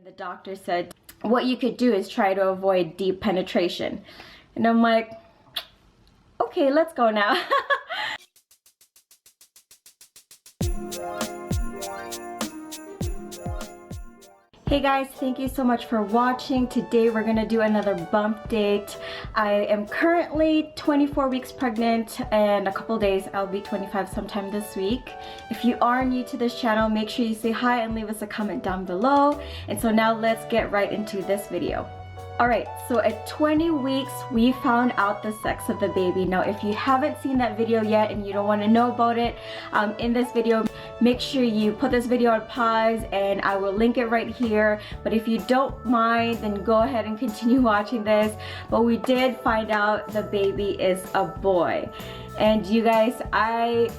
the doctor said what you could do is try to avoid deep penetration. And I'm like, okay, let's go now. Hey guys, thank you so much for watching. Today we're gonna do another bump date. I am currently 24 weeks pregnant, and a couple days I'll be 25 sometime this week. If you are new to this channel, make sure you say hi and leave us a comment down below. And so now let's get right into this video. Alright, so at 20 weeks, we found out the sex of the baby. Now, if you haven't seen that video yet and you don't want to know about it, in this video, make sure you put this video on pause and I will link it right here. But if you don't mind, then go ahead and continue watching this. But we did find out the baby is a boy. And you guys,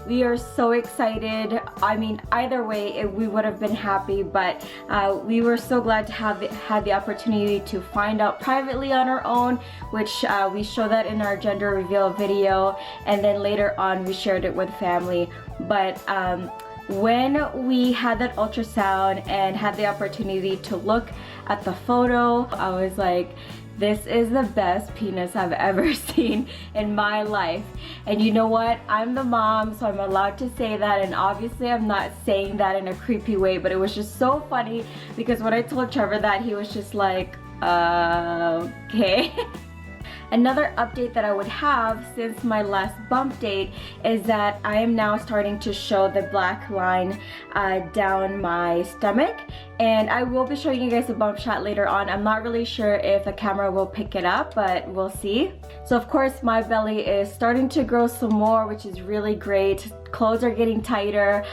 we are so excited. I mean, either way, we would have been happy, but we were so glad to have had the opportunity to find out privately on our own, which we show that in our gender reveal video, and then later on we shared it with family. But when we had that ultrasound and had the opportunity to look at the photo, I was like, this is the best penis I've ever seen in my life. And you know what? I'm the mom, so I'm allowed to say that, and obviously I'm not saying that in a creepy way, but it was just so funny because when I told Trevor that, he was just like, okay. Another update that I would have since my last bump date is that I am now starting to show the black line down my stomach, and I will be showing you guys a bump shot later on. I'm not really sure if the camera will pick it up, but we'll see. So of course my belly is starting to grow some more, which is really great. Clothes are getting tighter.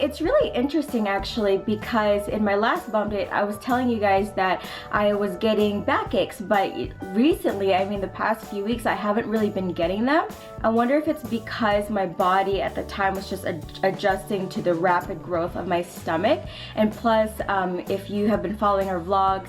It's really interesting actually, because in my last bump date I was telling you guys that I was getting backaches, but recently, I mean the past few weeks, I haven't really been getting them. I wonder if it's because my body at the time was just adjusting to the rapid growth of my stomach. And plus, if you have been following our vlogs,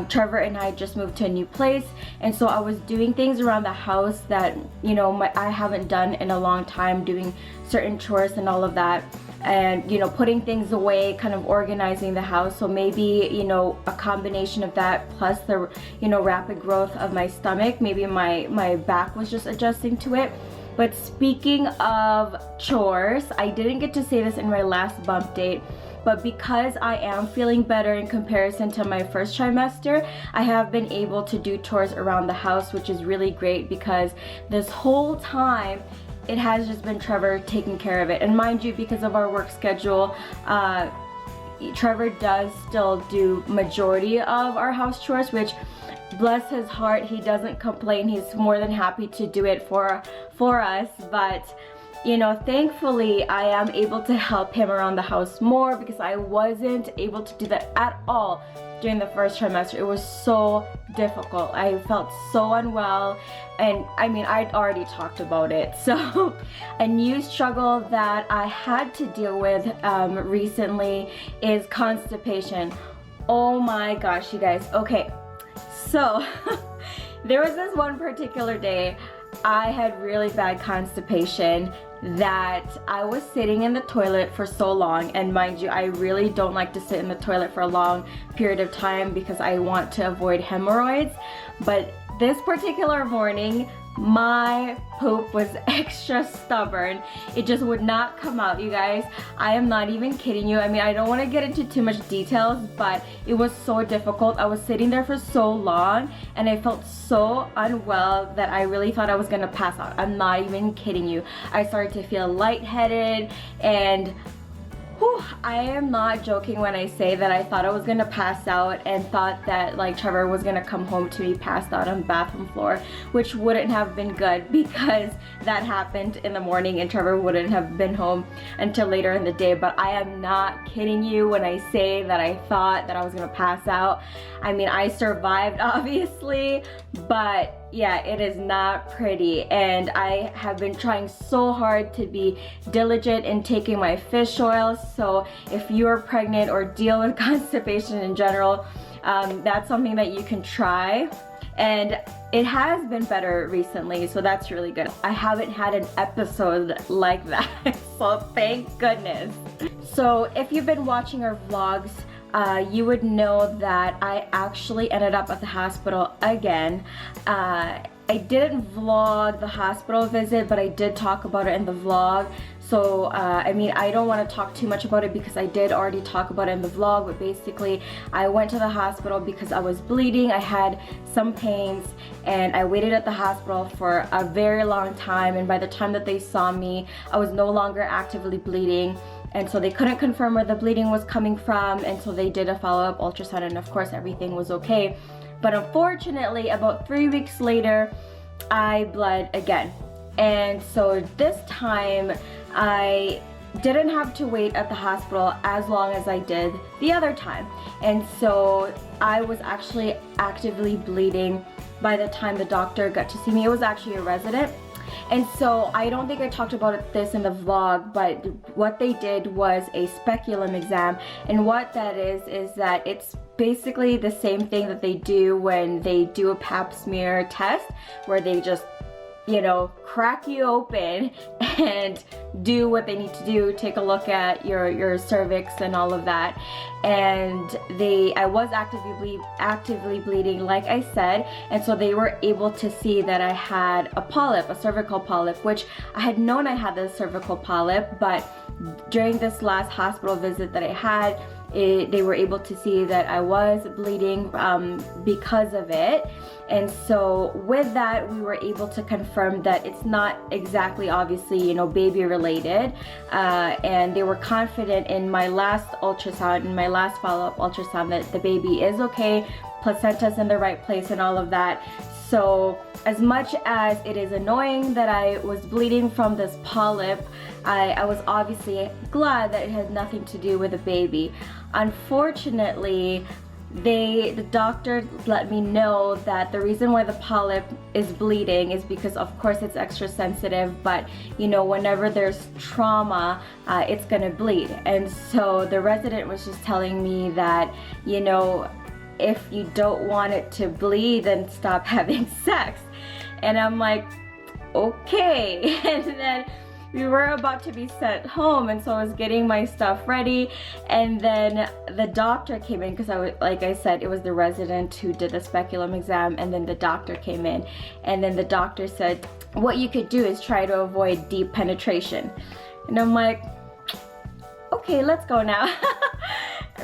Trevor and I just moved to a new place, and so I was doing things around the house that, you know, I haven't done in a long time, doing certain chores and all of that, and, you know, putting things away, kind of organizing the house. So maybe, you know, a combination of that plus the, you know, rapid growth of my stomach, maybe my back was just adjusting to it. But speaking of chores, I didn't get to say this in my last bump date, but because I am feeling better in comparison to my first trimester, I have been able to do chores around the house, which is really great because this whole time it has just been Trevor taking care of it. And mind you, because of our work schedule, Trevor does still do majority of our house chores, which, bless his heart, he doesn't complain. He's more than happy to do it for us. But you know, thankfully I am able to help him around the house more, because I wasn't able to do that at all during the first trimester. It was so difficult. I felt so unwell, and I mean, I'd already talked about it. So a new struggle that I had to deal with recently is constipation. Oh my gosh, you guys. Okay, so there was this one particular day I had really bad constipation that I was sitting in the toilet for so long. And mind you, I really don't like to sit in the toilet for a long period of time because I want to avoid hemorrhoids. But this particular morning, my poop was extra stubborn. It just would not come out, you guys. I am not even kidding you. I mean, I don't want to get into too much details, but it was so difficult. I was sitting there for so long and I felt so unwell that I really thought I was gonna pass out. I'm not even kidding you. I started to feel lightheaded, and whew, I am not joking when I say that I thought I was gonna pass out and thought that like Trevor was gonna come home to me passed out on the bathroom floor, which wouldn't have been good because that happened in the morning and Trevor wouldn't have been home until later in the day. But I am not kidding you when I say that I thought that I was gonna pass out. I mean, I survived obviously, but yeah, it is not pretty, and I have been trying so hard to be diligent in taking my fish oil. So if you're pregnant or deal with constipation in general, that's something that you can try, and it has been better recently, so that's really good. I haven't had an episode like that, so thank goodness. So if you've been watching our vlogs, you would know that I actually ended up at the hospital again. I didn't vlog the hospital visit, but I did talk about it in the vlog. So, I mean, I don't want to talk too much about it because I did already talk about it in the vlog, but basically, I went to the hospital because I was bleeding. I had some pains, and I waited at the hospital for a very long time, and by the time that they saw me, I was no longer actively bleeding. And so they couldn't confirm where the bleeding was coming from, and so they did a follow-up ultrasound, and of course, everything was okay. But unfortunately, about 3 weeks later, I bled again. And so this time, I didn't have to wait at the hospital as long as I did the other time. And so I was actually actively bleeding by the time the doctor got to see me. It was actually a resident. And so I don't think I talked about this in the vlog, but what they did was a speculum exam. And what that is that it's basically the same thing that they do when they do a pap smear test, where they just, you know, crack you open and do what they need to do, take a look at your cervix and all of that. And I was actively bleeding, like I said, and so they were able to see that I had a polyp, a cervical polyp, which I had known I had the cervical polyp, but during this last hospital visit that I had, they were able to see that I was bleeding because of it. And so with that, we were able to confirm that it's not exactly, obviously, you know, baby related. And they were confident in my last ultrasound, in my last follow-up ultrasound, that the baby is okay, placenta's in the right place and all of that. So as much as it is annoying that I was bleeding from this polyp, I was obviously glad that it had nothing to do with the baby. Unfortunately, the doctor let me know that the reason why the polyp is bleeding is because, of course, it's extra sensitive, but you know, whenever there's trauma, it's gonna bleed. And so the resident was just telling me that, you know, if you don't want it to bleed, then stop having sex. And I'm like, okay. And then we were about to be sent home, and so I was getting my stuff ready, and then the doctor came in, because like I said, it was the resident who did the speculum exam, and then the doctor came in, and then the doctor said, what you could do is try to avoid deep penetration. And I'm like, okay, let's go now.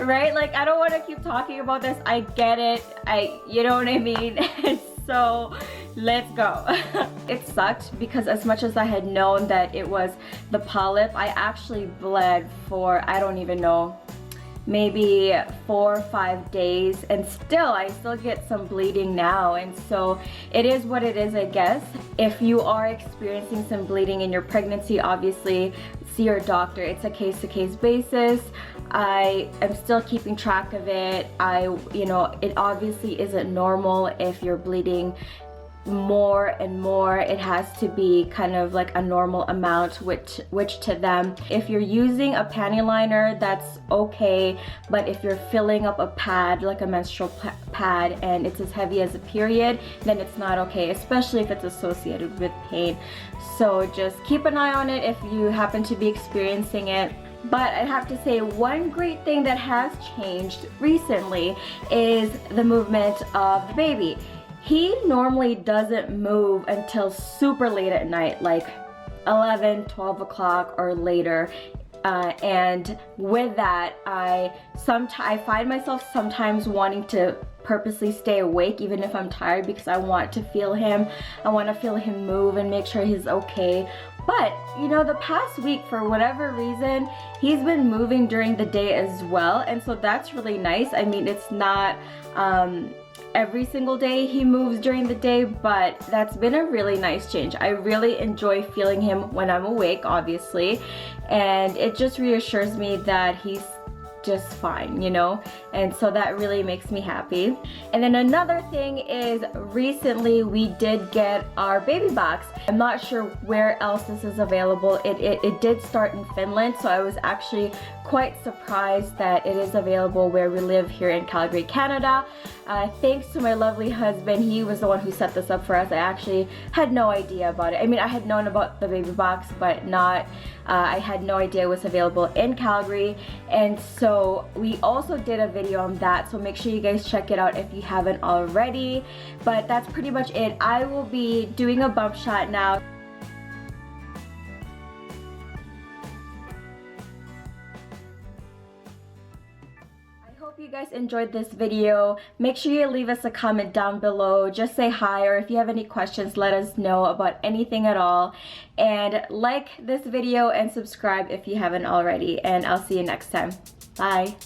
Right? Like, I don't want to keep talking about this. I get it. You know what I mean? So let's go. It sucked because as much as I had known that it was the polyp, I actually bled for, I don't even know, maybe 4 or 5 days, and I still get some bleeding now. And so it is what it is, I guess. If you are experiencing some bleeding in your pregnancy, obviously see your doctor. It's a case-to-case basis. I am still keeping track of it. You know, it obviously isn't normal if you're bleeding more and more. It has to be kind of like a normal amount, which to them, if you're using a panty liner, that's okay. But if you're filling up a pad, like a menstrual pad, and it's as heavy as a period, then it's not okay, especially if it's associated with pain. So just keep an eye on it if you happen to be experiencing it. But I have to say, one great thing that has changed recently is the movement of the baby. He normally doesn't move until super late at night, like 11, 12 o'clock or later. And with that, I find myself sometimes wanting to purposely stay awake even if I'm tired, because I want to feel him. I want to feel him move and make sure he's okay. But, you know, the past week, for whatever reason, he's been moving during the day as well. And so that's really nice. I mean, it's not every single day he moves during the day, but that's been a really nice change. I really enjoy feeling him when I'm awake, obviously. And it just reassures me that he's just fine, you know, and so that really makes me happy. And then another thing is, recently we did get our baby box. I'm not sure where else this is available. It did start in Finland, so I was actually quite surprised that it is available where we live here in Calgary, Canada. Thanks to my lovely husband. He was the one who set this up for us. I actually had no idea about it. I mean, I had known about the baby box, but not I had no idea it was available in Calgary, and so we also did a video on that, so make sure you guys check it out if you haven't already. But that's pretty much it. I will be doing a bump shot now. Hope you guys enjoyed this video. Make sure you leave us a comment down below. Just say hi, or if you have any questions, let us know about anything at all. And like this video and subscribe if you haven't already. And I'll see you next time. Bye.